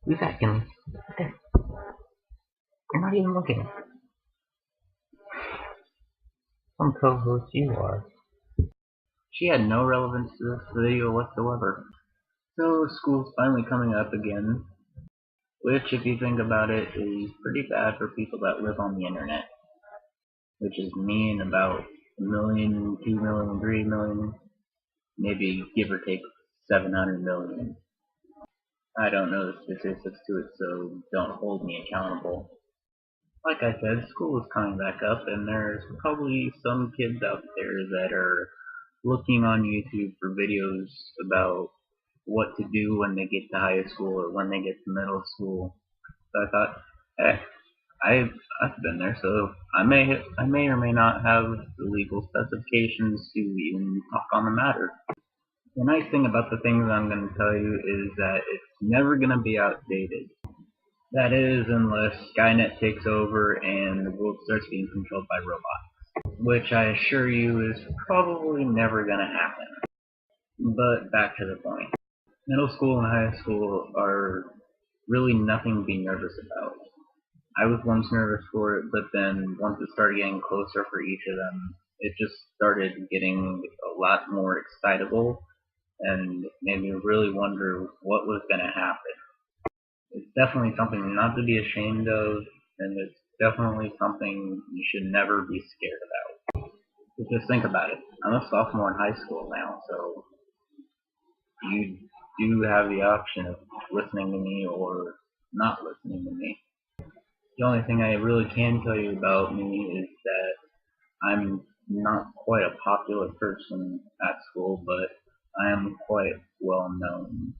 2 seconds. Okay. You're not even looking. Some co-host you are. She had no relevance to this video whatsoever. So school's finally coming up again, which if you think about it is pretty bad for people that live on the internet, which is me and about 1,000,000, 2,000,000, 3,000,000, maybe give or take 700 million. I don't know the statistics to it, so don't hold me accountable. Like I said, school is coming back up, and there's probably some kids out there that are looking on YouTube for videos about what to do when they get to high school or when they get to middle school. So I thought, hey, I've been there, so I may or may not have the legal specifications to even talk on the matter. The nice thing about the things I'm going to tell you is that it's never going to be outdated. That is, unless Skynet takes over and the world starts being controlled by robots, which I assure you is probably never going to happen. But back to the point. Middle school and high school are really nothing to be nervous about. I was once nervous for it, but then once it started getting closer for each of them, it just started getting a lot more excitable and made me really wonder what was going to happen. It's definitely something not to be ashamed of, and it's definitely something you should never be scared about. But just think about it. I'm a sophomore in high school now, so you do have the option of listening to me or not listening to me. The only thing I really can tell you about me is that I'm not quite a popular person at school, but I am quite well known.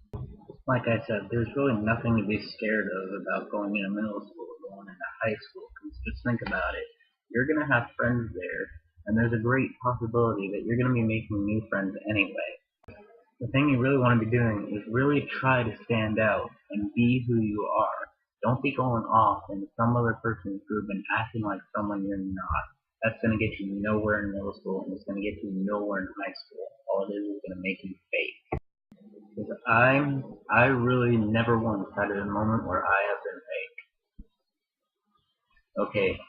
Like I said, there's really nothing to be scared of about going into middle school or going into high school, because just think about it. You're going to have friends there, and there's a great possibility that you're going to be making new friends anyway. The thing you really want to be doing is really try to stand out and be who you are. Don't be going off into some other person's group and acting like someone you're not. That's going to get you nowhere in middle school, and it's going to get you nowhere in high school. All it is going to make you fake. Because I really never once had a moment where I have been fake. Okay,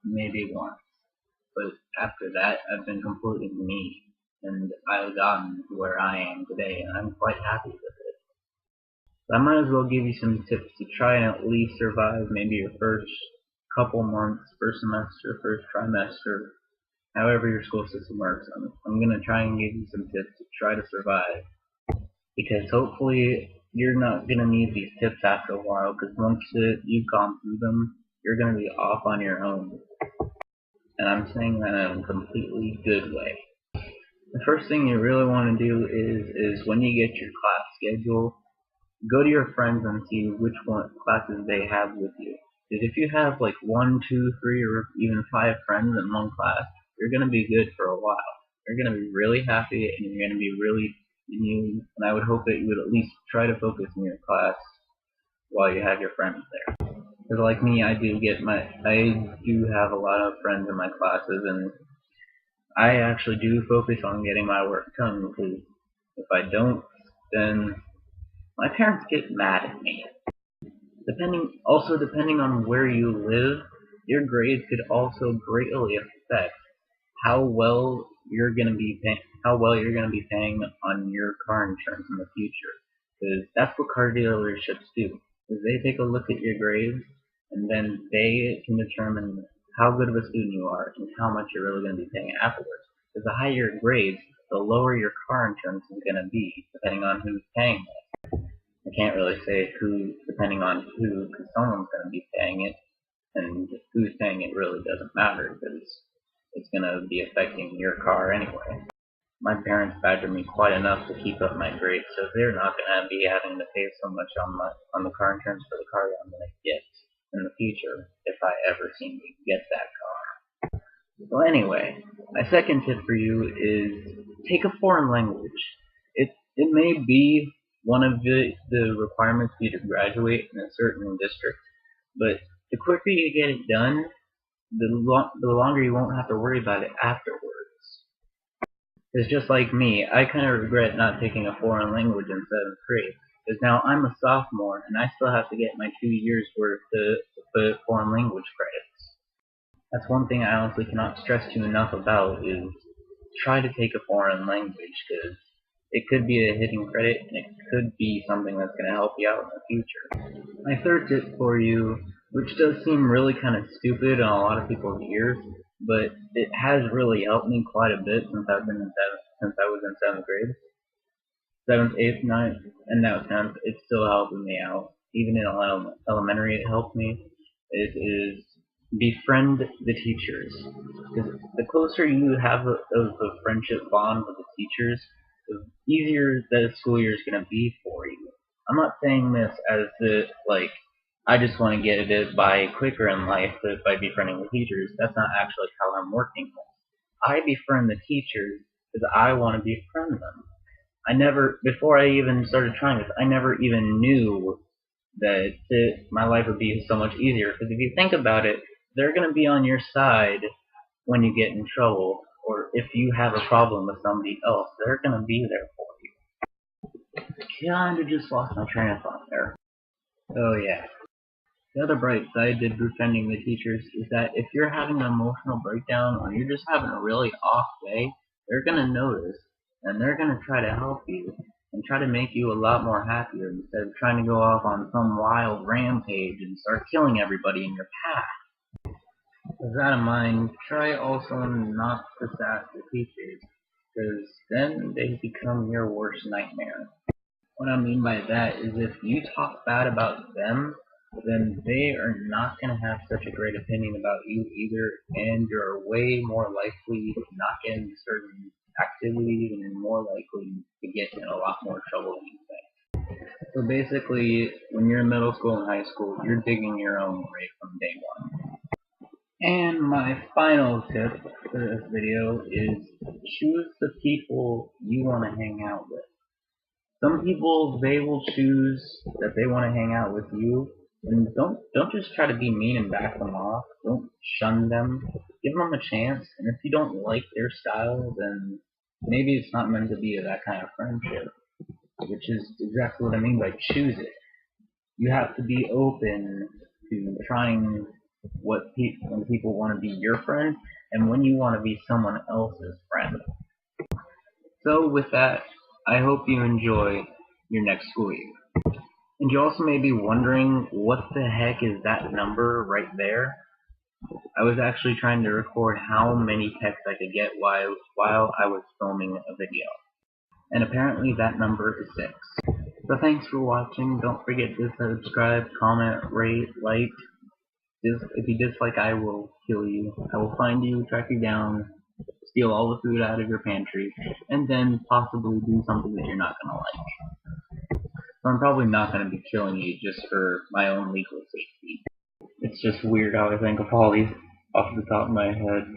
maybe once. But after that, I've been completely me. And I've gotten to where I am today, and I'm quite happy with it. So I might as well give you some tips to try and at least survive maybe your first couple months, first semester, first trimester, however your school system works. I'm going to try and give you some tips to try to survive. Because hopefully you're not going to need these tips after a while, because once you've gone through them, you're going to be off on your own. And I'm saying that in a completely good way. The first thing you really want to do is when you get your class schedule, go to your friends and see which classes they have with you. Because if you have like 1, 2, 3, or even 5 friends in one class, you're going to be good for a while. You're going to be really happy, and you're going to be really and I would hope that you would at least try to focus in your class while you have your friends there. Because like me, I do have a lot of friends in my classes, and I actually do focus on getting my work done, because if I don't, then my parents get mad at me. Depending on where you live, your grades could also greatly affect how well you're going to be paying on your car insurance in the future. Because that's what car dealerships do. Is they take a look at your grades, and then they can determine how good of a student you are and how much you're really going to be paying afterwards. Because the higher your grades, the lower your car insurance is going to be, depending on who's paying it. I can't really say who, depending on who, because someone's going to be paying it, and who's paying it really doesn't matter, because it's going to be affecting your car anyway. My parents badger me quite enough to keep up my grades, so they're not going to be having to pay so much on the car insurance for the car that I'm going to get in the future if I ever seem to get that car. So anyway, my second tip for you is take a foreign language. It may be one of the requirements for you to graduate in a certain district, but the quicker you get it done, the longer you won't have to worry about it afterwards. It's just like me, I kind of regret not taking a foreign language in 7th grade. Because now I'm a sophomore and I still have to get my 2 years worth to put foreign language credits. That's one thing I honestly cannot stress to you enough about is try to take a foreign language because it could be a hidden credit and it could be something that's going to help you out in the future. My third tip for you, which does seem really kind of stupid in a lot of people's ears, but it has really helped me quite a bit since I was in seventh grade. Seventh, eighth, ninth, and now 10th, it's still helping me out. Even in elementary, it helped me. It is befriend the teachers. Because the closer you have of a friendship bond with the teachers, the easier the school year is going to be for you. I'm not saying this as I just want to get it by quicker in life by befriending the teachers. That's not actually how I'm working. I befriend the teachers because I want to befriend them. Before I even started trying this, I never even knew that my life would be so much easier. Because if you think about it, they're going to be on your side when you get in trouble, or if you have a problem with somebody else, they're going to be there for you. Kinda just lost my train of thought there. Oh yeah. The other bright side to befriending the teachers is that if you're having an emotional breakdown or you're just having a really off day, they're going to notice and they're going to try to help you and try to make you a lot more happier instead of trying to go off on some wild rampage and start killing everybody in your path. With that in mind, try also not to sass the teachers, because then they become your worst nightmare. What I mean by that is if you talk bad about them, then they are not going to have such a great opinion about you either, and you're way more likely to not get into certain activities, and you're more likely to get in a lot more trouble than you think. So basically, when you're in middle school and high school, you're digging your own grave from day one. And my final tip for this video is choose the people you want to hang out with. Some people, they will choose that they want to hang out with you, and don't just try to be mean and back them off. Don't shun them. Give them a chance, and if you don't like their style, then maybe it's not meant to be that kind of friendship, which is exactly what I mean by choose it. You have to be open to trying when people want to be your friend and when you want to be someone else's friend. So with that, I hope you enjoy your next school year. And you also may be wondering, what the heck is that number right there? I was actually trying to record how many texts I could get while I was filming a video. And apparently that number is 6. So thanks for watching. Don't forget to subscribe, comment, rate, like. If you dislike, I will kill you. I will find you, track you down, steal all the food out of your pantry, and then possibly do something that you're not going to like. So I'm probably not going to be killing you just for my own legal safety. It's just weird how I think of all these off the top of my head.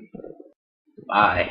Bye.